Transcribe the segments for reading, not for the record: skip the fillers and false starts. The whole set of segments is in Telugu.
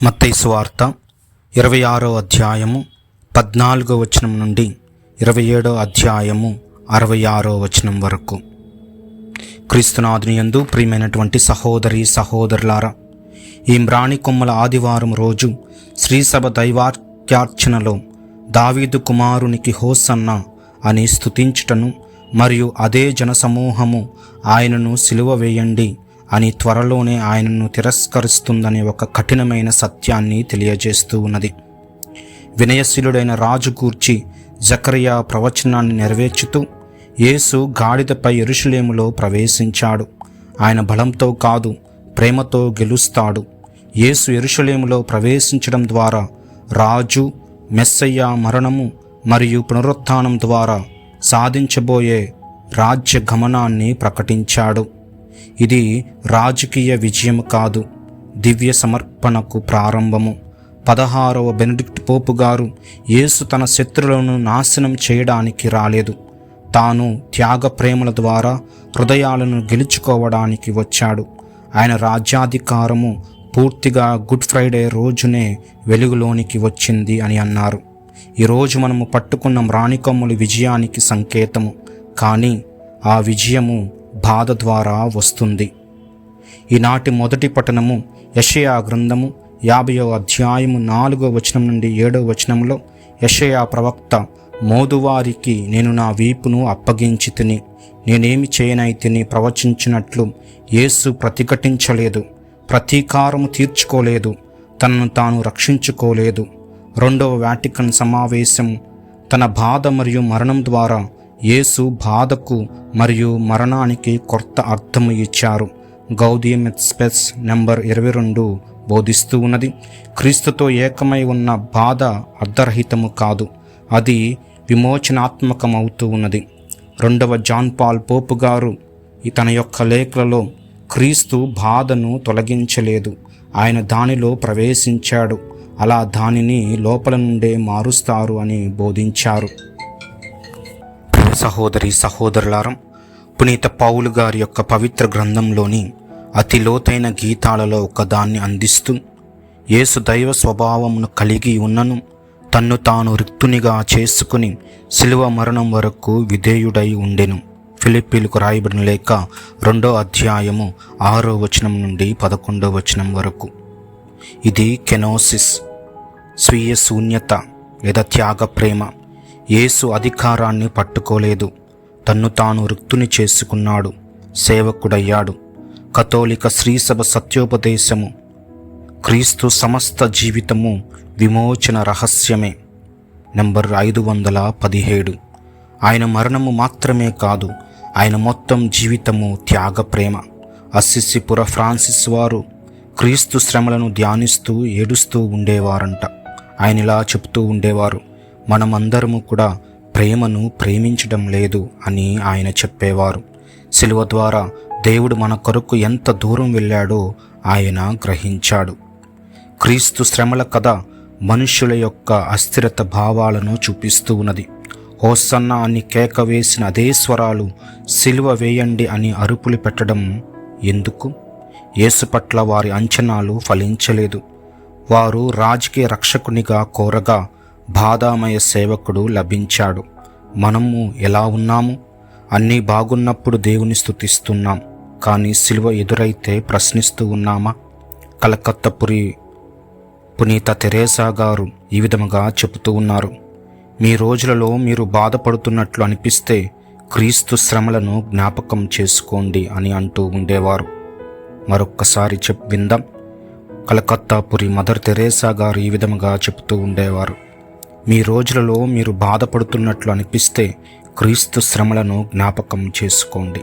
మత్తయి సువార్త 26వ అధ్యాయము 14వ వచనం నుండి 27వ అధ్యాయము 66వ వచనం వరకు. క్రీస్తునాథుని యందు ప్రియమైనటువంటి సహోదరి సహోదరులారా, ఈ మ్రాణి కొమ్మల ఆదివారం రోజు శ్రీసభ దైవాఖ్యార్చనలో దావీదు కుమారునికి హోసన్న అని స్తుతించుటను మరియు అదే జనసమూహము ఆయనను సిలువ వేయండి అని త్వరలోనే ఆయనను తిరస్కరిస్తుందనే ఒక కఠినమైన సత్యాన్ని తెలియజేస్తూ ఉన్నది. వినయశీలుడైన రాజు గూర్చి జకరియా ప్రవచనాన్ని నెరవేర్చుతూ యేసు గాడిదపై యెరూషలేములో ప్రవేశించాడు. ఆయన బలంతో కాదు, ప్రేమతో గెలుస్తాడు. యేసు యెరూషలేములో ప్రవేశించడం ద్వారా రాజు మెస్సయ్య మరణము మరియు పునరుత్థానం ద్వారా సాధించబోయే రాజ్య గమనాన్ని ప్రకటించాడు. ఇది రాజకీయ విజయం కాదు, దివ్య సమర్పణకు ప్రారంభము. 16వ బెనడిక్ట్ పోపు గారు యేసు తన శత్రువులను నాశనం చేయడానికి రాలేదు, తాను త్యాగ ప్రేమల ద్వారా హృదయాలను గెలుచుకోవడానికి వచ్చాడు. ఆయన రాజ్యాధికారము పూర్తిగా గుడ్ ఫ్రైడే రోజునే వెలుగులోనికి వచ్చింది అని అన్నారు. ఈరోజు మనము పట్టుకున్న మ్రాణికొమ్మలు విజయానికి సంకేతము, కానీ ఆ విజయము బాధ ద్వారా వస్తుంది. ఈనాటి మొదటి పఠనము యెషయా గ్రంథము 50వ అధ్యాయము 4వ వచనం నుండి 7వ వచనంలో యెషయా ప్రవక్త, మోదువారికి నేను నా వీపును అప్పగించి తిని నేనేమి చేయనైతిని ప్రవచించినట్లు యేసు ప్రతిఘటించలేదు, ప్రతీకారము తీర్చుకోలేదు, తనను తాను రక్షించుకోలేదు. 2వ వాటికన్ సమావేశం తన బాధ మరియు మరణం ద్వారా యేసు బాధకు మరియు మరణానికి కొత్త అర్థము ఇచ్చారు. గౌడియం ఎట్ స్పెస్ నెంబర్ 22 బోధిస్తూ ఉన్నది, క్రీస్తుతో ఏకమై ఉన్న బాధ అర్ధరహితము కాదు, అది విమోచనాత్మకమవుతూ ఉన్నది. 2వ జాన్ పాల్ పోపు గారు తన యొక్క లేఖలలో క్రీస్తు బాధను తొలగించలేదు, ఆయన దానిలో ప్రవేశించాడు, అలా దానిని లోపల నుండే మారుస్తారు అని బోధించారు. సహోదరి సహోదరులారం, పునీత పౌలు గారి యొక్క పవిత్ర గ్రంథంలోని అతి లోతైన గీతాలలో ఒకదాన్ని అందిస్తూ, యేసు దైవ స్వభావమును కలిగి ఉన్నను తన్ను తాను రిక్తునిగా చేసుకుని శిలువ మరణం వరకు విధేయుడై ఉండెను. ఫిలిప్పీలకు రాయబడిన లేఖ 2వ అధ్యాయము 6వ వచనం నుండి 11వ వచనం వరకు. ఇది కెనోసిస్, స్వీయ శూన్యత లేదా త్యాగ ప్రేమ. యేసు అధికారాన్ని పట్టుకోలేదు, తన్ను తాను రిక్తుని చేసుకున్నాడు, సేవకుడయ్యాడు. కథోలిక శ్రీసభ సత్యోపదేశము, క్రీస్తు సమస్త జీవితము విమోచన రహస్యమే, నంబర్ 517. ఆయన మరణము మాత్రమే కాదు, ఆయన మొత్తం జీవితము త్యాగ ప్రేమ. అస్సిసిపుర ఫ్రాన్సిస్ వారు క్రీస్తు శ్రమలను ధ్యానిస్తూ ఏడుస్తూ ఉండేవారంట. ఆయన ఇలా చెప్తూ ఉండేవారు, మనమందరము కూడా ప్రేమను ప్రేమించడం లేదు అని ఆయన చెప్పేవారు. శిలువ ద్వారా దేవుడు మన కొరకు ఎంత దూరం వెళ్ళాడో ఆయన గ్రహించాడు. క్రీస్తు శ్రమల కథ మనుష్యుల యొక్క అస్థిరత భావాలను చూపిస్తూ ఉన్నది. హోసన్న అని కేక వేసిన అదే స్వరాలు సిలువ వేయండి అని అరుపులు పెట్టడం ఎందుకు? యేసు పట్ల వారి అంచనాలు ఫలించలేదు. వారు రాజకీయ రక్షకునిగా కోరగా బాధామయ సేవకుడు లభించాడు. మనము ఎలా ఉన్నాము? అన్నీ బాగున్నప్పుడు దేవుని స్తుతిస్తున్నాం, కానీ సిలువ ఎదురైతే ప్రశ్నిస్తూ ఉన్నామా? కలకత్తపురి పునీత తెరేసా గారు ఈ విధముగా చెబుతూ ఉన్నారు, మీ రోజులలో మీరు బాధపడుతున్నట్లు అనిపిస్తే క్రీస్తు శ్రమలను జ్ఞాపకం చేసుకోండి అని అంటూ ఉండేవారు. మరొక్కసారి విందాం. కలకత్తాపురి మదర్ తెరేసా గారు ఈ విధముగా చెబుతూ ఉండేవారు, మీ రోజులలో మీరు బాధపడుతున్నట్లు అనిపిస్తే క్రీస్తు శ్రమలను జ్ఞాపకం చేసుకోండి.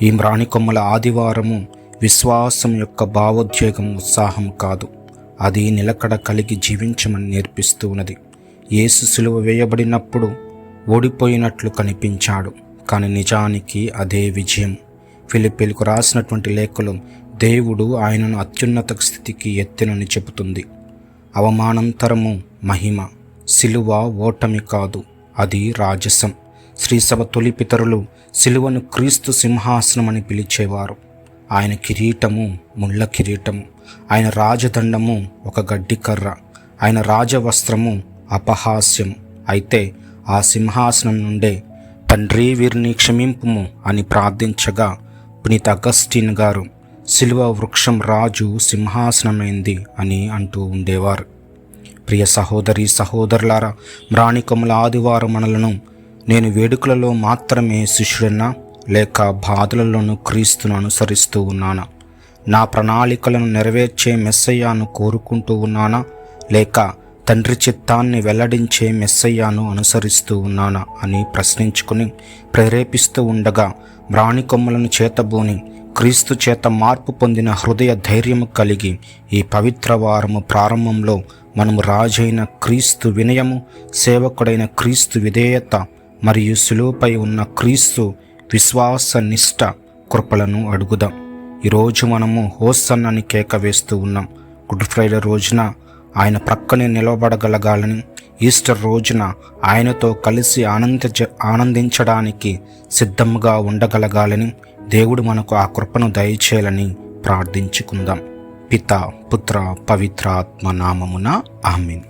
ఈ మ్రాణికొమ్మల ఆదివారము విశ్వాసం యొక్క భావోద్వేగం, ఉత్సాహం కాదు, అది నిలకడ కలిగి జీవించమని నేర్పిస్తూ ఉన్నది. యేసు సిలువ వేయబడినప్పుడు ఓడిపోయినట్లు కనిపించాడు, కానీ నిజానికి అదే విజయం. ఫిలిప్పీలకు రాసినటువంటి లేఖలో దేవుడు ఆయనను అత్యున్నత స్థితికి ఎత్తెనని చెబుతుంది. అవమానంతరము మహిమ. సిలువ ఓటమి కాదు, అది రాజసం. శ్రీసభ తొలి పితరులు సిలువను క్రీస్తు సింహాసనం అని పిలిచేవారు. ఆయన కిరీటము ముళ్ళ కిరీటము, ఆయన రాజదండము ఒక గడ్డి కర్ర, ఆయన రాజవస్త్రము అపహాస్యం. అయితే ఆ సింహాసనం నుండే తండ్రి వీరిని క్షమింపుము అని ప్రార్థించగా పునీత అగస్టిన్ గారు సిలువ వృక్షం రాజు సింహాసనమైంది అని అంటూ ఉండేవారు. ప్రియ సహోదరి సహోదరులారా, మ్రాణికముల ఆదివారం మనలను నేను వేడుకలలో మాత్రమే శిష్యుడన్నా లేక బాధలలోనూ క్రీస్తును అనుసరిస్తూ ఉన్నానా? నా ప్రణాళికలను నెరవేర్చే మెస్సయ్యాను కోరుకుంటూ ఉన్నానా లేక తండ్రి చిత్తాన్ని వెల్లడించే మెస్సయ్యాను అనుసరిస్తూ ఉన్నానా అని ప్రశ్నించుకుని ప్రేరేపిస్తూ ఉండగా మ్రాణికొమ్మలను చేతబూని క్రీస్తు చేత మార్పు పొందిన హృదయ ధైర్యము కలిగి ఈ పవిత్ర వారము ప్రారంభంలో మనము రాజైన క్రీస్తు వినయము, సేవకుడైన క్రీస్తు విధేయత మరియు సులువుపై ఉన్న క్రీస్తు విశ్వాస నిష్ఠ కృపలను అడుగుదాం. ఈరోజు మనము హోసన్నని కేక వేస్తూ ఉన్నాం. గుడ్ ఫ్రైడే రోజున ఆయన ప్రక్కనే నిలబడగలగాలని, ఈస్టర్ రోజున ఆయనతో కలిసి ఆనందించడానికి సిద్ధంగా ఉండగలగాలని దేవుడు మనకు ఆ కృపను దయచేయాలని ప్రార్థించుకుందాం. పిత, పుత్ర, పవిత్రాత్మ నామమున ఆమేన్.